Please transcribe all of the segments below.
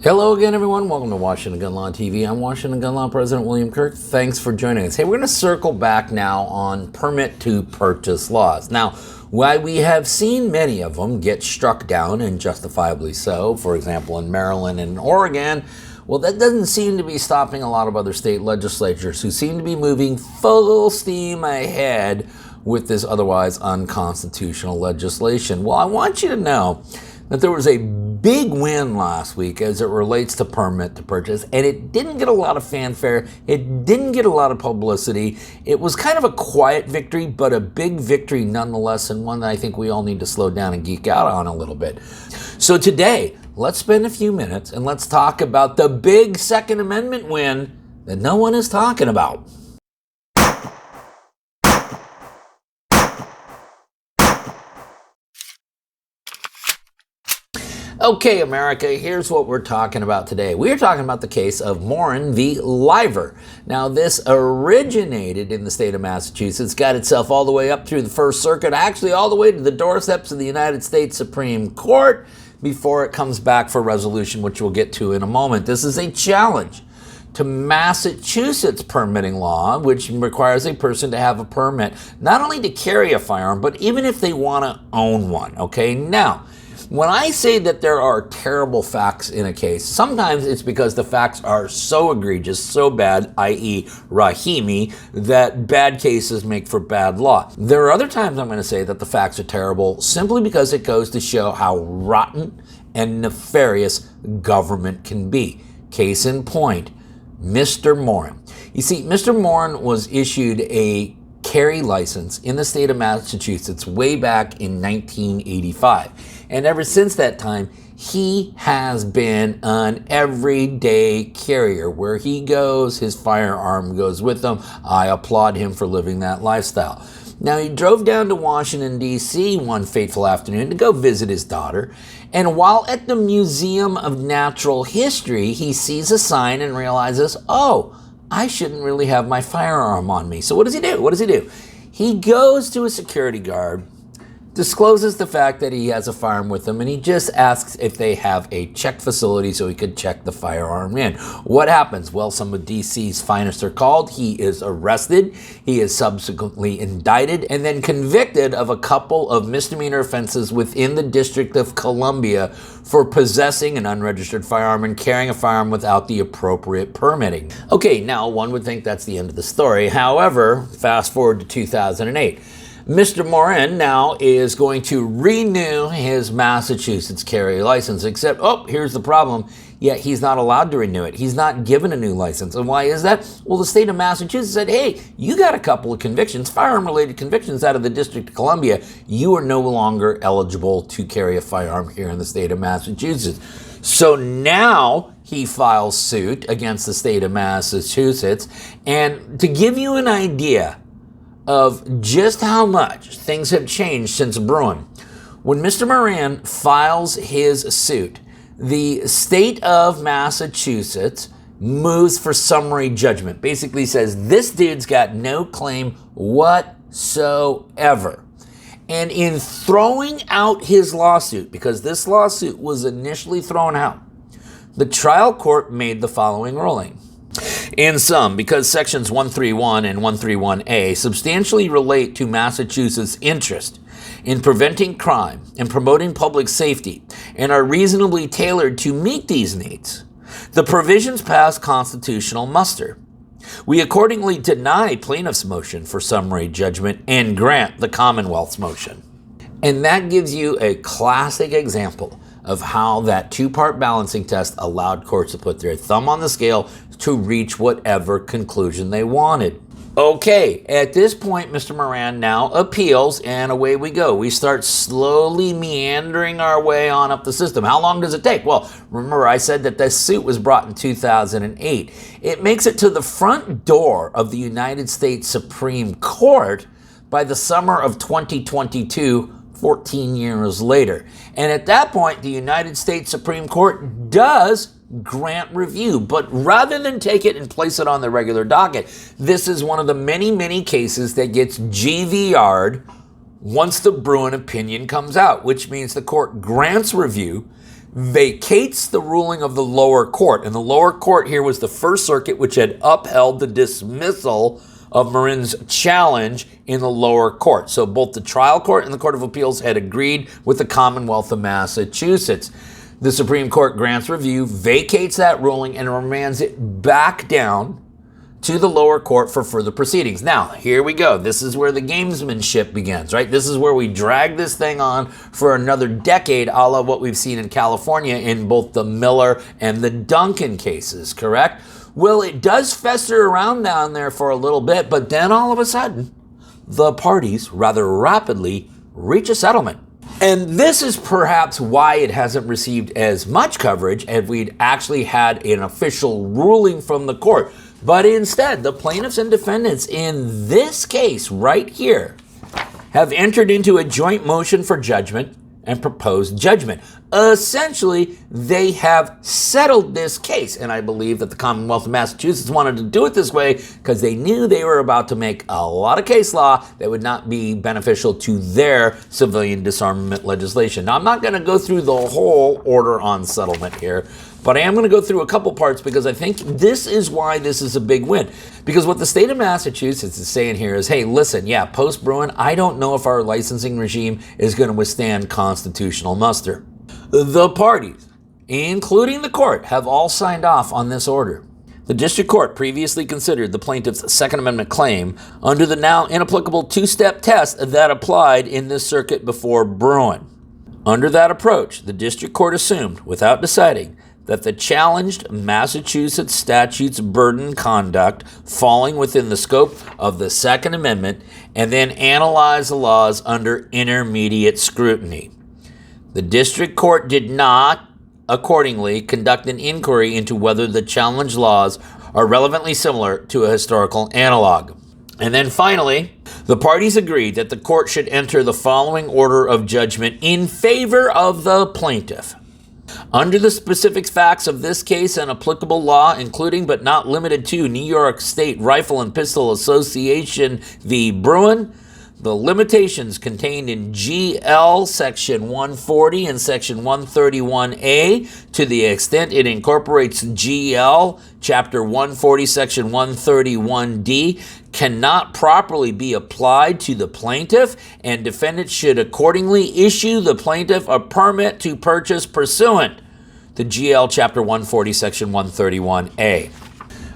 Hello again, everyone. Welcome to Washington Gun Law TV. I'm Washington Gun Law President William Kirk. Thanks for joining us. Hey, we're going to circle back now on permit to purchase laws. Now, while we have seen many of them get struck down, and justifiably so, for example, in Maryland and Oregon, well, that doesn't seem to be stopping a lot of other state legislatures who seem to be moving full steam ahead with this otherwise unconstitutional legislation. Well, I want you to know that there was a big win last week as it relates to permit to purchase, and it didn't get a lot of fanfare. It didn't get a lot of publicity. It was kind of a quiet victory, but a big victory nonetheless, and one that I think we all need to slow down and geek out on a little bit. So today, let's spend a few minutes and let's talk about the big Second Amendment win that no one is talking about. Okay, America, here's what we're talking about today. We're talking about the case of Morin v. Liver. Now, this originated in the state of Massachusetts, got itself all the way up through the First Circuit, actually all the way to the doorsteps of the United States Supreme Court before it comes back for resolution, which we'll get to in a moment. This is a challenge to Massachusetts permitting law, which requires a person to have a permit, not only to carry a firearm, but even if they want to own one, okay? Now, when I say that there are terrible facts in a case, sometimes it's because the facts are so egregious, so bad, i.e. Rahimi, that bad cases make for bad law. There are other times I'm going to say that the facts are terrible simply because it goes to show how rotten and nefarious government can be. Case in point, Mr. Morin. You see, Mr. Morin was issued a carry license in the state of Massachusetts way back in 1985. And ever since that time, he has been an everyday carrier. Where he goes, his firearm goes with him. I applaud him for living that lifestyle. Now, he drove down to Washington, D.C. one fateful afternoon to go visit his daughter. And while at the Museum of Natural History, he sees a sign and realizes, oh, I shouldn't really have my firearm on me. So what does he do? He goes to a security guard, discloses the fact that he has a firearm with him, and he just asks if they have a check facility so he could check the firearm in. What happens? Well, some of DC's finest are called. He is arrested. He is subsequently indicted and then convicted of a couple of misdemeanor offenses within the District of Columbia for possessing an unregistered firearm and carrying a firearm without the appropriate permitting. Okay, now one would think that's the end of the story. However, fast forward to 2008. Mr. Morin now is going to renew his Massachusetts carry license, except, oh, here's the problem. Yet he's not allowed to renew it. He's not given a new license. And why is that? Well, the state of Massachusetts said, hey, you got a couple of convictions, firearm-related convictions out of the District of Columbia. You are no longer eligible to carry a firearm here in the state of Massachusetts. So now he files suit against the state of Massachusetts. And to give you an idea of just how much things have changed since Bruin, when Mr. Morin files his suit, the state of Massachusetts moves for summary judgment. Basically says this dude's got no claim whatsoever. And in throwing out his lawsuit, because this lawsuit was initially thrown out, the trial court made the following ruling. In sum, because sections 131 and 131A substantially relate to Massachusetts' interest in preventing crime and promoting public safety and are reasonably tailored to meet these needs, the provisions pass constitutional muster. We accordingly deny plaintiff's motion for summary judgment and grant the Commonwealth's motion. And that gives you a classic example of how that two-part balancing test allowed courts to put their thumb on the scale to reach whatever conclusion they wanted. Okay, at this point, Mr. Morin now appeals, and away we go. We start slowly meandering our way on up the system. How long does it take? Well, remember I said that this suit was brought in 2008. It makes it to the front door of the United States Supreme Court by the summer of 2022, 14 years later. And at that point, the United States Supreme Court does grant review, but rather than take it and place it on the regular docket, this is one of the many cases that gets GVR'd once the Bruin opinion comes out, which means the court grants review, vacates the ruling of the lower court. And the lower court here was the First Circuit, which had upheld the dismissal of Morin's challenge in the lower court. So both the trial court and the Court of Appeals had agreed with the Commonwealth of Massachusetts. The Supreme Court grants review, vacates that ruling, and remands it back down to the lower court for further proceedings. Now, here we go. This is where the gamesmanship begins, right? This is where we drag this thing on for another decade, a la what we've seen in California in both the Miller and the Duncan cases, correct? Well, it does fester around down there for a little bit, but then all of a sudden, the parties rather rapidly reach a settlement. And this is perhaps why it hasn't received as much coverage as we'd actually had an official ruling from the court. But instead, the plaintiffs and defendants in this case right here have entered into a joint motion for judgment and proposed judgment. Essentially, they have settled this case. And I believe that the Commonwealth of Massachusetts wanted to do it this way because they knew they were about to make a lot of case law that would not be beneficial to their civilian disarmament legislation. Now, I'm not going to go through the whole order on settlement here, but I am going to go through a couple parts because I think this is why this is a big win. Because what the state of Massachusetts is saying here is, hey, listen, yeah, post-Bruin, I don't know if our licensing regime is going to withstand constitutional muster. The parties, including the court, have all signed off on this order. The district court previously considered the plaintiff's Second Amendment claim under the now inapplicable two-step test that applied in this circuit before Bruin. Under that approach, the district court assumed, without deciding, that the challenged Massachusetts statute's burden conduct falling within the scope of the Second Amendment and then analyze the laws under intermediate scrutiny. The district court did not, accordingly, conduct an inquiry into whether the challenged laws are relevantly similar to a historical analog. And then finally, the parties agreed that the court should enter the following order of judgment in favor of the plaintiff. Under the specific facts of this case and applicable law, including but not limited to New York State Rifle and Pistol Association v. Bruin, the limitations contained in GL Section 140 and Section 131A, to the extent it incorporates GL Chapter 140, Section 131D, cannot properly be applied to the plaintiff, and defendants should accordingly issue the plaintiff a permit to purchase pursuant to GL Chapter 140, Section 131A.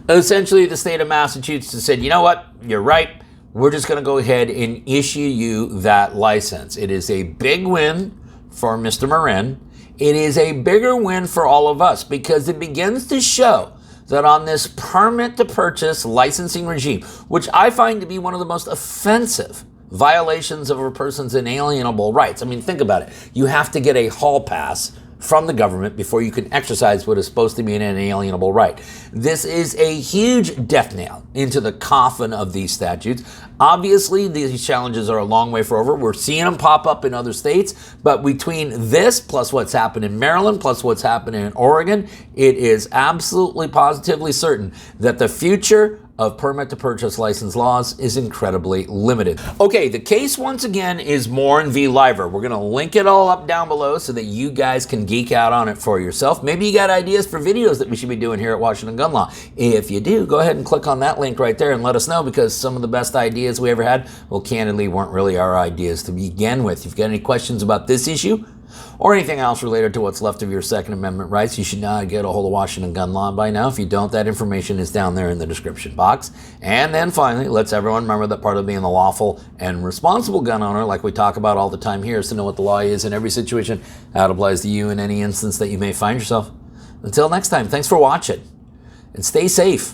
Essentially, the state of Massachusetts said, you know what, you're right. We're just going to go ahead and issue you that license. It is a big win for Mr. Morin. It is a bigger win for all of us because it begins to show that on this permit to purchase licensing regime, which I find to be one of the most offensive violations of a person's inalienable rights. I mean, think about it. You have to get a hall pass from the government before you can exercise what is supposed to be an inalienable right. This is a huge death nail into the coffin of these statutes. Obviously, these challenges are a long way from over. We're seeing them pop up in other states, but between this plus what's happened in Maryland plus what's happened in Oregon, it is absolutely positively certain that the future of permit to purchase license laws is incredibly limited. Okay, the case once again is Morin v. Liver. We're gonna link it all up down below so that you guys can geek out on it for yourself. Maybe you got ideas for videos that we should be doing here at Washington Gun Law. If you do, go ahead and click on that link right there and let us know, because some of the best ideas we ever had, well, candidly, weren't really our ideas to begin with. If you've got any questions about this issue, or anything else related to what's left of your Second Amendment rights, you should get a hold of Washington Gun Law by now. If you don't, that information is down there in the description box. And then finally, let's everyone remember that part of being a lawful and responsible gun owner, like we talk about all the time here, is to know what the law is in every situation, how it applies to you in any instance that you may find yourself. Until next time, thanks for watching, and stay safe.